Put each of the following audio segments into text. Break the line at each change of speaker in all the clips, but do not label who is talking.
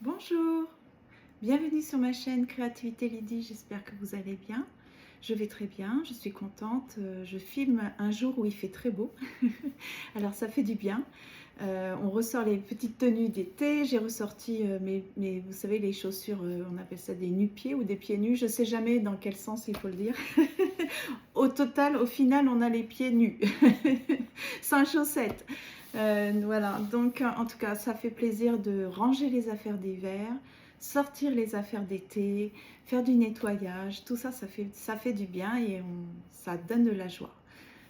Bonjour, bienvenue sur ma chaîne Créativité Lydie, j'espère que vous allez bien. Je vais très bien, je suis contente. Je filme un jour où il fait très beau, alors ça fait du bien. On ressort les petites tenues d'été, j'ai ressorti vous savez, les chaussures, on appelle ça des nu-pieds ou des pieds nus, je ne sais jamais dans quel sens il faut le dire. Au final, on a les pieds nus, sans chaussettes. Voilà, donc en tout cas, ça fait plaisir de ranger les affaires d'hiver, sortir les affaires d'été, faire du nettoyage, tout ça, ça fait du bien et ça donne de la joie.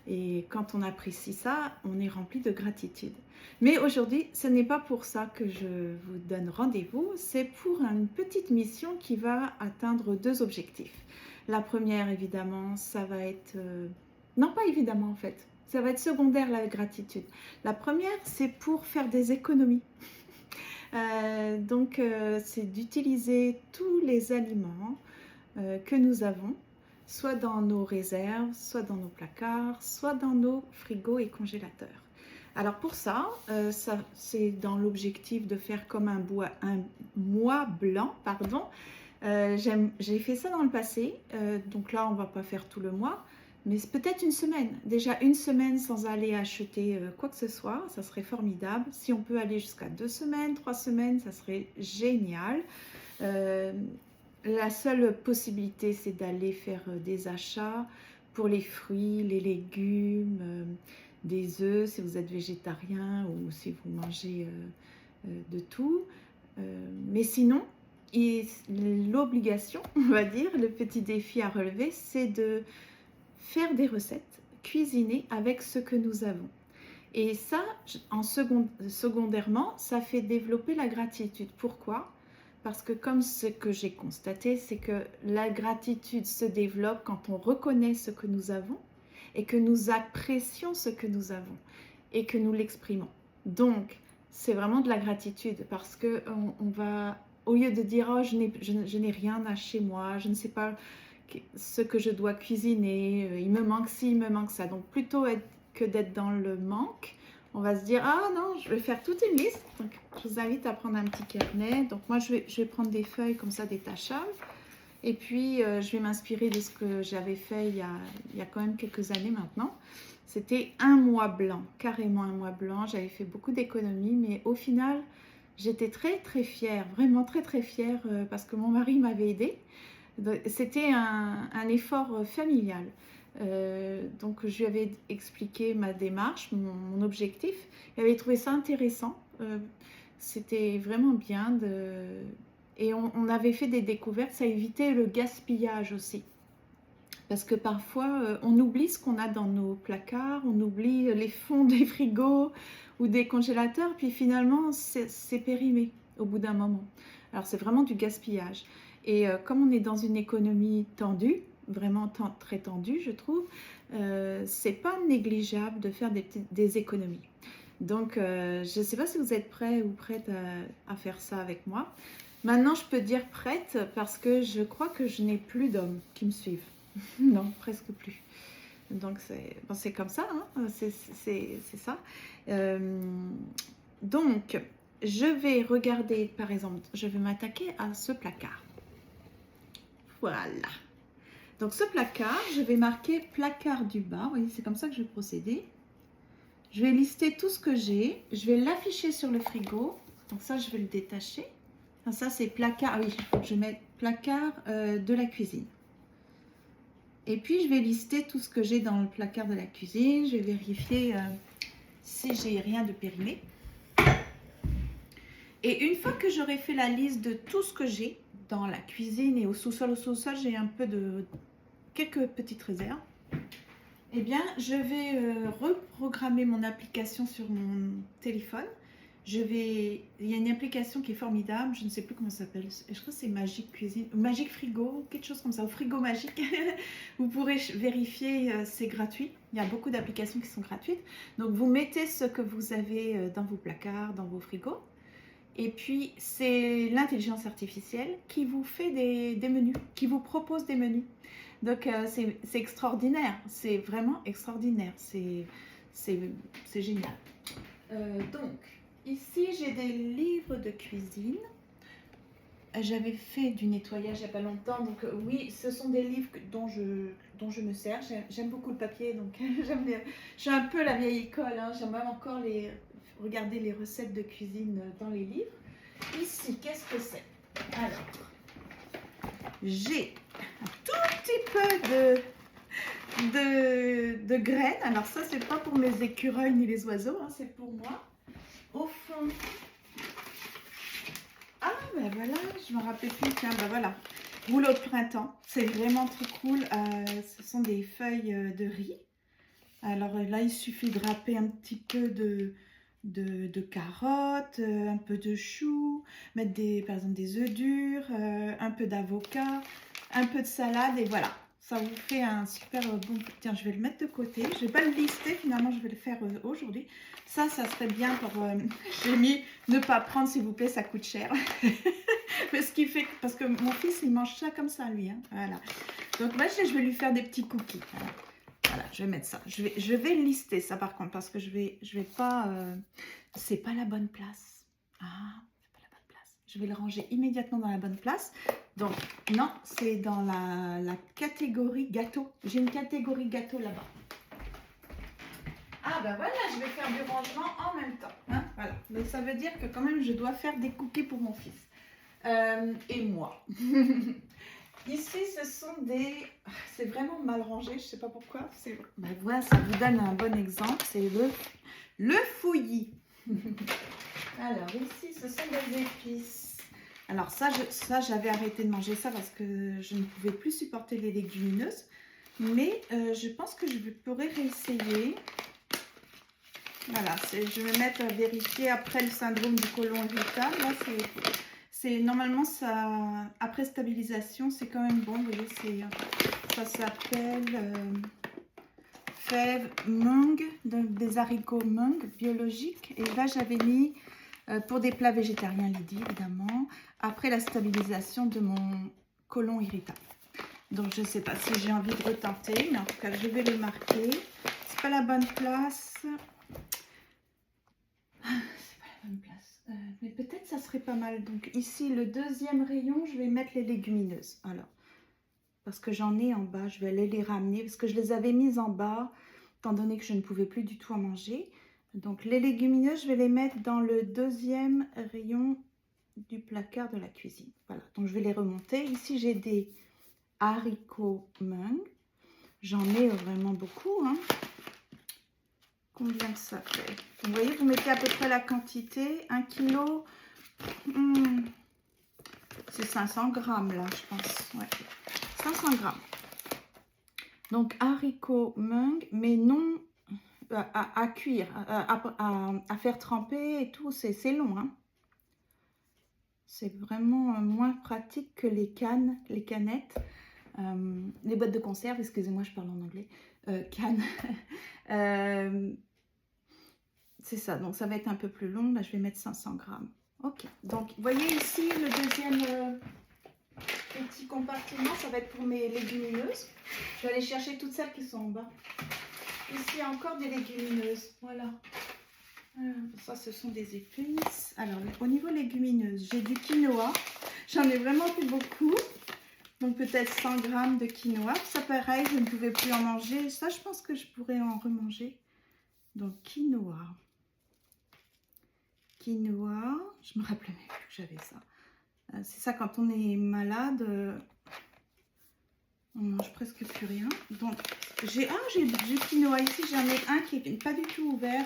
Et quand on apprécie ça, on est rempli de gratitude. Mais aujourd'hui, ce n'est pas pour ça que je vous donne rendez-vous, c'est pour une petite mission qui va atteindre deux objectifs. La première, évidemment, ça va être... non, pas évidemment en fait, ça va être secondaire la gratitude. La première, c'est pour faire des économies. C'est d'utiliser tous les aliments que nous avons, soit dans nos réserves, soit dans nos placards, soit dans nos frigos et congélateurs. Alors pour ça, c'est dans l'objectif de faire comme un mois blanc, pardon. J'ai fait ça dans le passé, donc là on va pas faire tout le mois, mais c'est peut-être une semaine. Déjà une semaine sans aller acheter quoi que ce soit, ça serait formidable. Si on peut aller jusqu'à 2 semaines, 3 semaines, ça serait génial. Euh, la seule possibilité, c'est d'aller faire des achats pour les fruits, les légumes, des œufs si vous êtes végétarien ou si vous mangez de tout. Mais sinon, l'obligation, on va dire, le petit défi à relever, c'est de faire des recettes, cuisiner avec ce que nous avons. Et ça, secondairement, ça fait développer la gratitude. Pourquoi? Parce que comme ce que j'ai constaté, c'est que la gratitude se développe quand on reconnaît ce que nous avons et que nous apprécions ce que nous avons et que nous l'exprimons. Donc, c'est vraiment de la gratitude parce que on va, au lieu de dire oh, je n'ai rien à chez moi, je ne sais pas ce que je dois cuisiner, il me manque ci, il me manque ça. Donc, plutôt que d'être dans le manque, on va se dire ah non, je vais faire toute une liste. Donc, je vous invite à prendre un petit carnet. Donc, moi, je vais prendre des feuilles comme ça détachables. Et puis, je vais m'inspirer de ce que j'avais fait il y a quand même quelques années maintenant. C'était un mois blanc, carrément un mois blanc. J'avais fait beaucoup d'économies, mais au final, j'étais très très fière, vraiment très très fière parce que mon mari m'avait aidée. C'était un effort familial. Donc je lui avais expliqué ma démarche, mon objectif. Il avait trouvé ça intéressant. C'était vraiment bien et on avait fait des découvertes. Ça évitait le gaspillage aussi. Parce que parfois, on oublie ce qu'on a dans nos placards, on oublie les fonds des frigos ou des congélateurs, puis finalement, c'est périmé au bout d'un moment. Alors, c'est vraiment du gaspillage. Et comme on est dans une économie tendue, vraiment très tendue, je trouve, c'est pas négligeable de faire des économies. Donc, je ne sais pas si vous êtes prêts ou prête à faire ça avec moi. Maintenant, je peux dire prête parce que je crois que je n'ai plus d'hommes qui me suivent. Non, presque plus. Donc c'est comme ça, hein, c'est ça. Euh, donc, je vais regarder, par exemple, je vais m'attaquer à ce placard. Voilà. Donc ce placard, je vais marquer placard du bas. Vous voyez, c'est comme ça que je vais procéder. Je vais lister tout ce que j'ai. Je vais l'afficher sur le frigo. Donc ça, je vais le détacher. Donc ça, c'est placard. Ah oui, je vais mettre placard de la cuisine. Et puis, je vais lister tout ce que j'ai dans le placard de la cuisine. Je vais vérifier si j'ai rien de périmé. Et une fois que j'aurai fait la liste de tout ce que j'ai dans la cuisine et au sous-sol, j'ai un peu de quelques petites réserves. Eh bien, je vais reprogrammer mon application sur mon téléphone. Il y a une application qui est formidable, je ne sais plus comment ça s'appelle, je crois que c'est Magique Cuisine, Magique Frigo, quelque chose comme ça, au Frigo Magique. Vous pourrez vérifier, c'est gratuit, il y a beaucoup d'applications qui sont gratuites. Donc vous mettez ce que vous avez dans vos placards, dans vos frigos, et puis c'est l'intelligence artificielle qui vous fait des menus, qui vous propose des menus. Donc c'est extraordinaire, c'est vraiment extraordinaire, c'est génial. Donc, ici, j'ai des livres de cuisine. j'avais fait du nettoyage il n'y a pas longtemps, donc oui, ce sont des livres dont je me sers. J'aime beaucoup le papier, donc j'aime bien. Je suis un peu la vieille école, hein. J'aime même encore regarder les recettes de cuisine dans les livres. Ici, qu'est-ce que c'est? Alors, j'ai un tout petit peu de graines. Alors ça, c'est pas pour mes écureuils ni les oiseaux, hein, c'est pour moi. Au fond, ah ben voilà, je me rappelais plus, tiens, ben voilà, rouleau de printemps, c'est vraiment très cool. Ce sont des feuilles de riz. Alors là, il suffit de râper un petit peu de carottes, un peu de choux, mettre par exemple des œufs durs, un peu d'avocat, un peu de salade et voilà. Ça vous fait un super bon... Tiens, je vais le mettre de côté. Je ne vais pas le lister, finalement, je vais le faire aujourd'hui. Ça serait bien pour... J'ai mis ne pas prendre, s'il vous plaît, ça coûte cher. Mais ce qui fait... Parce que mon fils, il mange ça comme ça, lui. Hein. Voilà. Donc, moi, je vais lui faire des petits cookies. Voilà, je vais mettre ça. Je vais lister ça, par contre, parce que je vais pas... c'est pas la bonne place. Ah, c'est pas la bonne place. Je vais le ranger immédiatement dans la bonne place. Donc, non, c'est dans la catégorie gâteau. J'ai une catégorie gâteau là-bas. Ah ben voilà, je vais faire du rangement en même temps. Hein, voilà. Mais ça veut dire que quand même, je dois faire des cookies pour mon fils. Et moi. Ici, ce sont des... C'est vraiment mal rangé, je ne sais pas pourquoi. Ben voilà, ça vous donne un bon exemple. C'est le fouillis. Alors, ici, ce sont des épices. Alors ça, j'avais arrêté de manger ça parce que je ne pouvais plus supporter les légumineuses. Mais je pense que je pourrais réessayer. Voilà, je vais mettre à vérifier après le syndrome du côlon irritable. Là, normalement, ça, après stabilisation, c'est quand même bon. Vous voyez, ça s'appelle fèves mung, donc des haricots mung biologiques. Et là, j'avais mis... pour des plats végétariens, Lydie, évidemment, après la stabilisation de mon côlon irritable. Donc, je ne sais pas si j'ai envie de retenter, mais en tout cas, je vais le marquer. C'est pas la bonne place. C'est pas la bonne place. Mais peut-être ça serait pas mal. Donc, ici, le deuxième rayon, je vais mettre les légumineuses. Alors, parce que j'en ai en bas, je vais aller les ramener, parce que je les avais mises en bas, étant donné que je ne pouvais plus du tout en manger. Donc les légumineuses, je vais les mettre dans le deuxième rayon du placard de la cuisine. Voilà, donc je vais les remonter. Ici, j'ai des haricots mung. J'en ai vraiment beaucoup. Hein. Combien ça fait? Vous voyez, vous mettez à peu près la quantité. 1 kilo, c'est 500 grammes là, je pense. Ouais. 500 grammes. Donc haricots mung, mais non... À cuire, à faire tremper et tout, c'est long. Hein. C'est vraiment moins pratique que les canettes, les boîtes de conserve, excusez-moi, je parle en anglais, cannes. C'est ça, donc ça va être un peu plus long. Là, je vais mettre 500 grammes. Ok, donc vous voyez ici le deuxième petit compartiment, ça va être pour mes légumineuses. Je vais aller chercher toutes celles qui sont en bas. Ici, encore des légumineuses. Voilà. Ça, ce sont des épices. Alors, au niveau légumineuses, j'ai du quinoa. J'en ai vraiment plus beaucoup. Donc, peut-être 100 grammes de quinoa. Ça, pareil, je ne pouvais plus en manger. Ça, je pense que je pourrais en remanger. Donc, quinoa. Quinoa. Je me rappelais même plus que j'avais ça. C'est ça, quand on est malade... on mange presque plus rien. Donc, j'ai du quinoa ici. J'en ai un qui n'est pas du tout ouvert.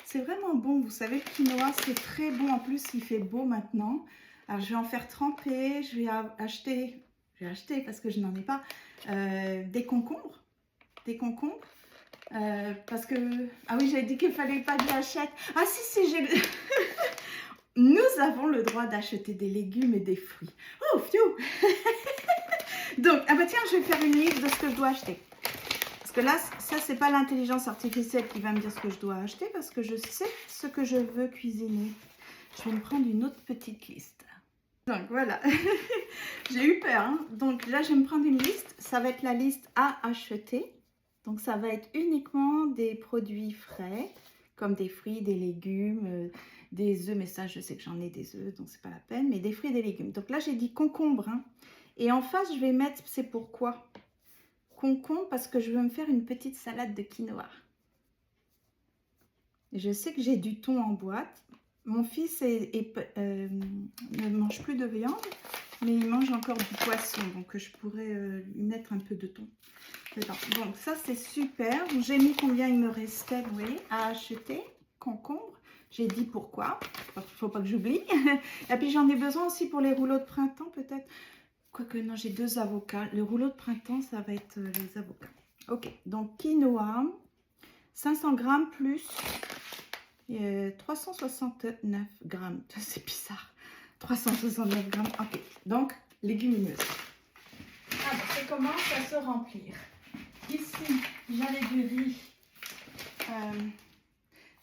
C'est vraiment bon. Vous savez, le quinoa, c'est très bon. En plus, il fait beau maintenant. Alors, je vais en faire tremper. Je vais acheter parce que je n'en ai pas, des concombres. Des concombres. Parce que... Ah oui, j'avais dit qu'il ne fallait pas que j'achète. Ah si, j'ai... Nous avons le droit d'acheter des légumes et des fruits. Oh, phew. Donc, ah bah tiens, je vais faire une liste de ce que je dois acheter. Parce que là, ça, c'est pas l'intelligence artificielle qui va me dire ce que je dois acheter, parce que je sais ce que je veux cuisiner. Je vais me prendre une autre petite liste. Donc, voilà. J'ai eu peur. Hein. Donc, là, je vais me prendre une liste. Ça va être la liste à acheter. Donc, ça va être uniquement des produits frais, comme des fruits, des légumes, des œufs, mais ça je sais que j'en ai des œufs, donc c'est pas la peine, mais des fruits et des légumes. Donc là j'ai dit concombre, hein. Et en face je vais mettre, c'est pourquoi concombre, parce que je veux me faire une petite salade de quinoa. Je sais que j'ai du thon en boîte. Mon fils ne mange plus de viande, mais il mange encore du poisson, donc je pourrais lui mettre un peu de thon. Donc ça c'est super. J'ai mis combien il me restait, vous voyez, à acheter, concombre. J'ai dit pourquoi, parce qu'il ne faut pas que j'oublie. Et puis j'en ai besoin aussi pour les rouleaux de printemps peut-être. Quoique non, j'ai 2 avocats. Le rouleau de printemps, ça va être les avocats. Ok, donc quinoa, 500 grammes plus 369 grammes. C'est bizarre. 369 grammes. Ok, donc légumineuses. Alors, ça commence à se remplir. Ici, j'avais du riz.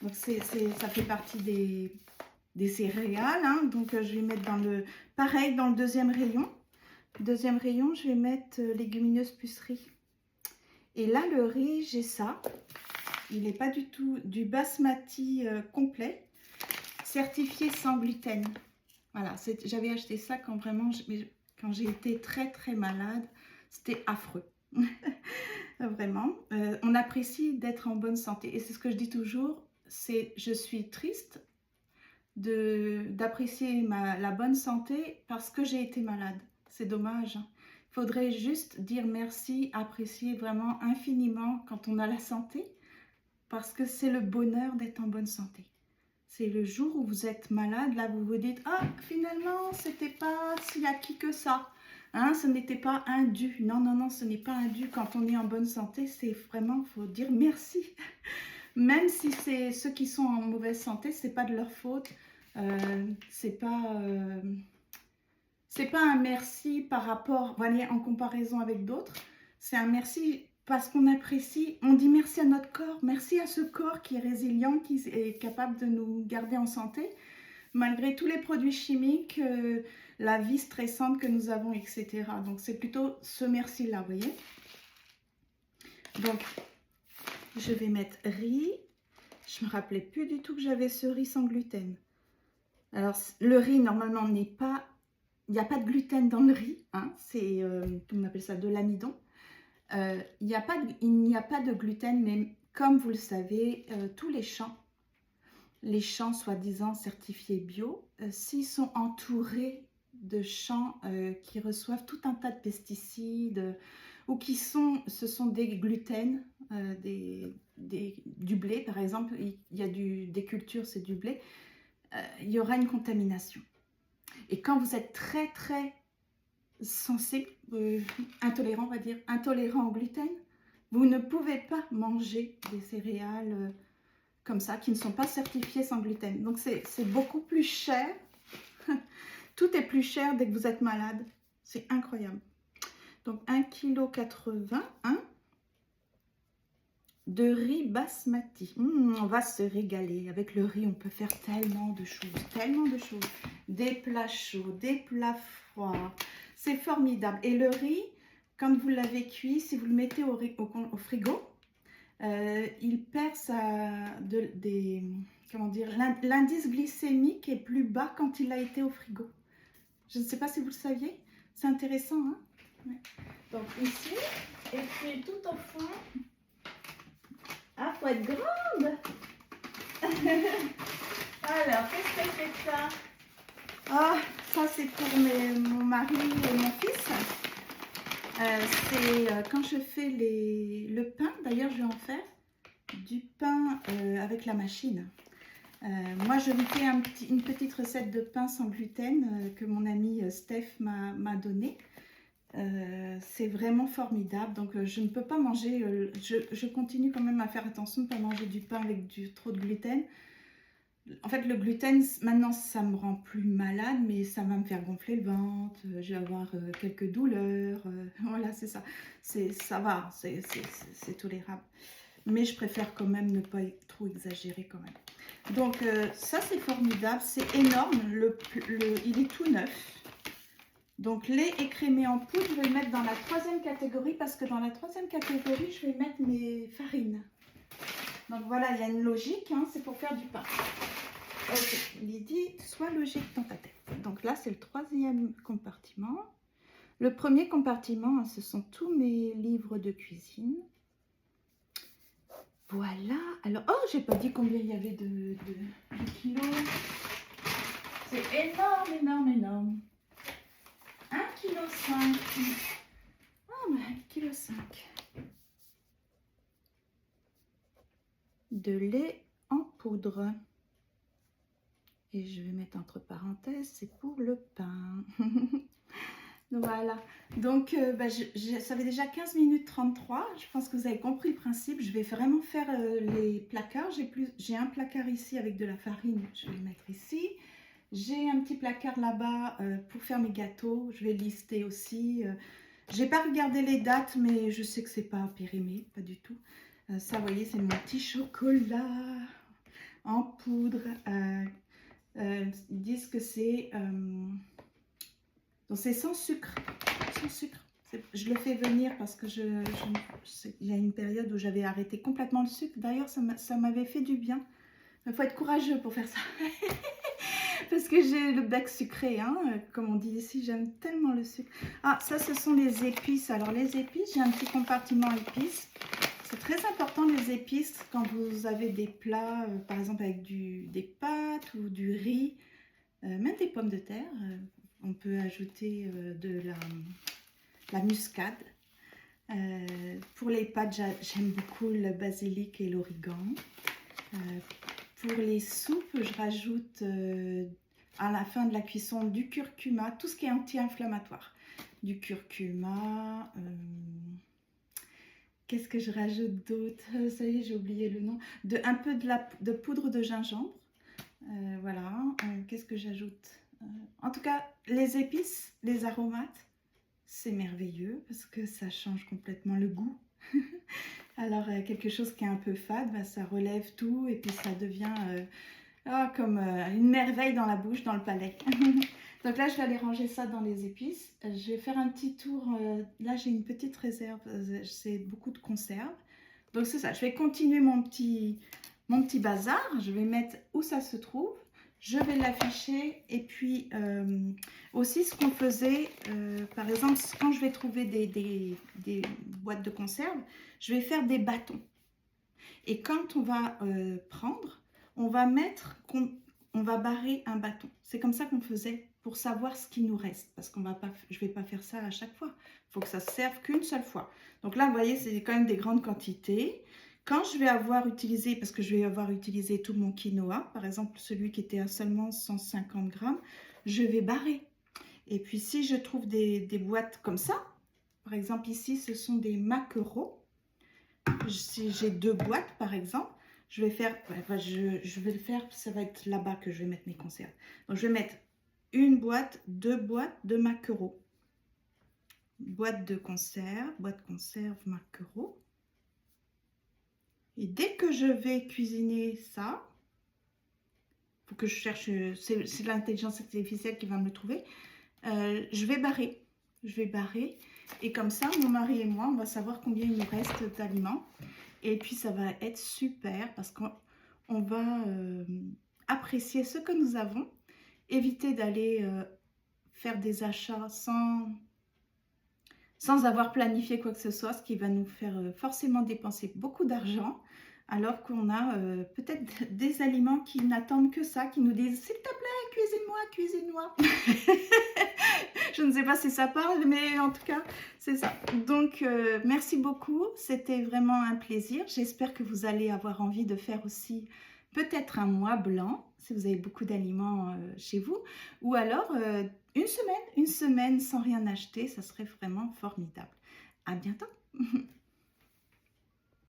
Donc, ça fait partie des céréales. Hein. Donc, je vais mettre pareil, dans le deuxième rayon. Deuxième rayon, je vais mettre légumineuses plus riz. Et là, le riz, j'ai ça. Il n'est pas du tout du basmati complet, certifié sans gluten. Voilà, j'avais acheté ça quand j'ai été très très malade. C'était affreux. Vraiment. On apprécie d'être en bonne santé. Et c'est ce que je dis toujours, je suis triste d'apprécier la bonne santé parce que j'ai été malade. C'est dommage. Il faudrait juste dire merci, apprécier vraiment infiniment quand on a la santé. Parce que c'est le bonheur d'être en bonne santé. C'est le jour où vous êtes malade, là vous vous dites « Ah, finalement, c'était pas si acquis que ça. Hein, ce n'était pas un dû. » Non, non, non, ce n'est pas un dû. Quand on est en bonne santé, c'est vraiment, il faut dire merci. Même si c'est ceux qui sont en mauvaise santé, c'est pas de leur faute. C'est pas un merci par rapport, voilà, en comparaison avec d'autres. C'est un merci parce qu'on apprécie, on dit merci à notre corps, merci à ce corps qui est résilient, qui est capable de nous garder en santé, malgré tous les produits chimiques, la vie stressante que nous avons, etc. Donc c'est plutôt ce merci-là, vous voyez. Donc, je vais mettre riz. Je me rappelais plus du tout que j'avais ce riz sans gluten. Alors, le riz, normalement, n'est pas... Il n'y a pas de gluten dans le riz, hein, c'est, on appelle ça de l'amidon. Il n'y a pas de gluten, mais comme vous le savez, tous les champs soi-disant certifiés bio, s'ils sont entourés de champs qui reçoivent tout un tas de pesticides ou ce sont des gluten, du blé par exemple, il y a des cultures, c'est du blé, il y aura une contamination. Et quand vous êtes très très sensible, intolérant, on va dire, intolérant au gluten, vous ne pouvez pas manger des céréales comme ça, qui ne sont pas certifiées sans gluten. Donc c'est beaucoup plus cher. Tout est plus cher dès que vous êtes malade. C'est incroyable. Donc 1,80 kg hein, de riz basmati. On va se régaler. Avec le riz, on peut faire tellement de choses. Tellement de choses. Des plats chauds, des plats froids. C'est formidable. Et le riz, quand vous l'avez cuit, si vous le mettez au frigo, il perd l'indice glycémique est plus bas quand il a été au frigo. Je ne sais pas si vous le saviez. C'est intéressant, hein? Ouais. Donc ici, et puis tout au fond. Ah, faut être grande. Alors, qu'est-ce que c'est ça? Ah, ça c'est pour mon mari et mon fils. C'est quand je fais le pain, d'ailleurs je vais en faire du pain avec la machine. Moi je vous fais une petite recette de pain sans gluten que mon ami Steph m'a donnée. C'est vraiment formidable, donc je ne peux pas manger, je continue quand même à faire attention de ne pas manger du pain avec trop de gluten. En fait, le gluten, maintenant, ça me rend plus malade, mais ça va me faire gonfler le ventre, je vais avoir quelques douleurs, voilà, c'est ça. Ça va, c'est tolérable. Mais je préfère quand même ne pas trop exagérer quand même. Donc, ça, c'est formidable, c'est énorme, il est tout neuf. Donc, lait écrémé en poudre, je vais le mettre dans la 3e catégorie, parce que dans la 3e catégorie, je vais mettre mes farines. Donc voilà, il y a une logique, hein, c'est pour faire du pain. Ok, Lydie, sois logique dans ta tête. Donc là, c'est le troisième compartiment. Le premier compartiment, hein, ce sont tous mes livres de cuisine. Voilà. Alors, oh, j'ai pas dit combien il y avait de kilos. C'est énorme, énorme, énorme. 1,5 kg. Ah, mais 1,5 kg. De lait en poudre. Et je vais mettre entre parenthèses, c'est pour le pain. Voilà. Donc, ça fait déjà 15 minutes 33. Je pense que vous avez compris le principe. Je vais vraiment faire les placards. J'ai un placard ici avec de la farine. Je vais le mettre ici. J'ai un petit placard là-bas pour faire mes gâteaux. Je vais lister aussi. J'ai pas regardé les dates, mais je sais que c'est pas périmé, pas du tout. Ça, vous voyez, c'est mon petit chocolat en poudre. Ils disent que c'est donc c'est sans sucre. Sans sucre. Je le fais venir parce que il y a une période où j'avais arrêté complètement le sucre. D'ailleurs, ça m'avait fait du bien. Il faut être courageux pour faire ça. Parce que j'ai le bec sucré, hein, comme on dit ici, j'aime tellement le sucre. Ah, ça, ce sont les épices. Alors, les épices, j'ai un petit compartiment épices. C'est très important, les épices, quand vous avez des plats, par exemple avec des pâtes ou du riz, même des pommes de terre. On peut ajouter de la muscade. Pour les pâtes, j'aime beaucoup le basilic et l'origan. Pour les soupes, je rajoute à la fin de la cuisson du curcuma, tout ce qui est anti-inflammatoire. Du curcuma, qu'est-ce que je rajoute d'autre? Ça y est, j'ai oublié le nom. Un peu de poudre de gingembre. Voilà, qu'est-ce que j'ajoute? En tout cas, les épices, les aromates, c'est merveilleux parce que ça change complètement le goût. Alors, quelque chose qui est un peu fade, bah, ça relève tout et puis ça devient comme une merveille dans la bouche, dans le palais. Donc là, je vais aller ranger ça dans les épices. Je vais faire un petit tour. Là, j'ai une petite réserve. C'est beaucoup de conserves. Donc, c'est ça. Je vais continuer mon petit bazar. Je vais mettre où ça se trouve. Je vais l'afficher. Et puis, aussi, ce qu'on faisait, par exemple, quand je vais trouver des boîtes de conserve, je vais faire des bâtons. Et quand on va prendre, on va barrer un bâton. C'est comme ça qu'on faisait pour savoir ce qui nous reste. Parce je ne vais pas faire ça à chaque fois. Il faut que ça ne serve qu'une seule fois. Donc là, vous voyez, c'est quand même des grandes quantités. Quand je vais avoir utilisé, parce que je vais avoir utilisé tout mon quinoa, par exemple celui qui était à seulement 150 grammes, je vais barrer. Et puis si je trouve des boîtes comme ça, par exemple ici, ce sont des maquereaux. Si j'ai 2 boîtes par exemple, je vais faire, je vais le faire, ça va être là-bas que je vais mettre mes conserves. Donc je vais mettre une boîte, 2 boîtes de maquereaux. Boîte de conserve, maquereaux. Et dès que je vais cuisiner ça, il faut que je cherche, c'est l'intelligence artificielle qui va me le trouver, je vais barrer. Je vais barrer. Et comme ça, mon mari et moi, on va savoir combien il nous reste d'aliments. Et puis, ça va être super parce qu'on va apprécier ce que nous avons. Éviter d'aller faire des achats sans avoir planifié quoi que ce soit, ce qui va nous faire forcément dépenser beaucoup d'argent. Alors qu'on a peut-être des aliments qui n'attendent que ça, qui nous disent « S'il te plaît, cuisine-moi, cuisine-moi ». Je ne sais pas si ça parle, mais en tout cas, c'est ça. Donc, merci beaucoup. C'était vraiment un plaisir. J'espère que vous allez avoir envie de faire aussi peut-être un mois blanc, si vous avez beaucoup d'aliments chez vous. Ou alors, une semaine sans rien acheter, ça serait vraiment formidable. À bientôt.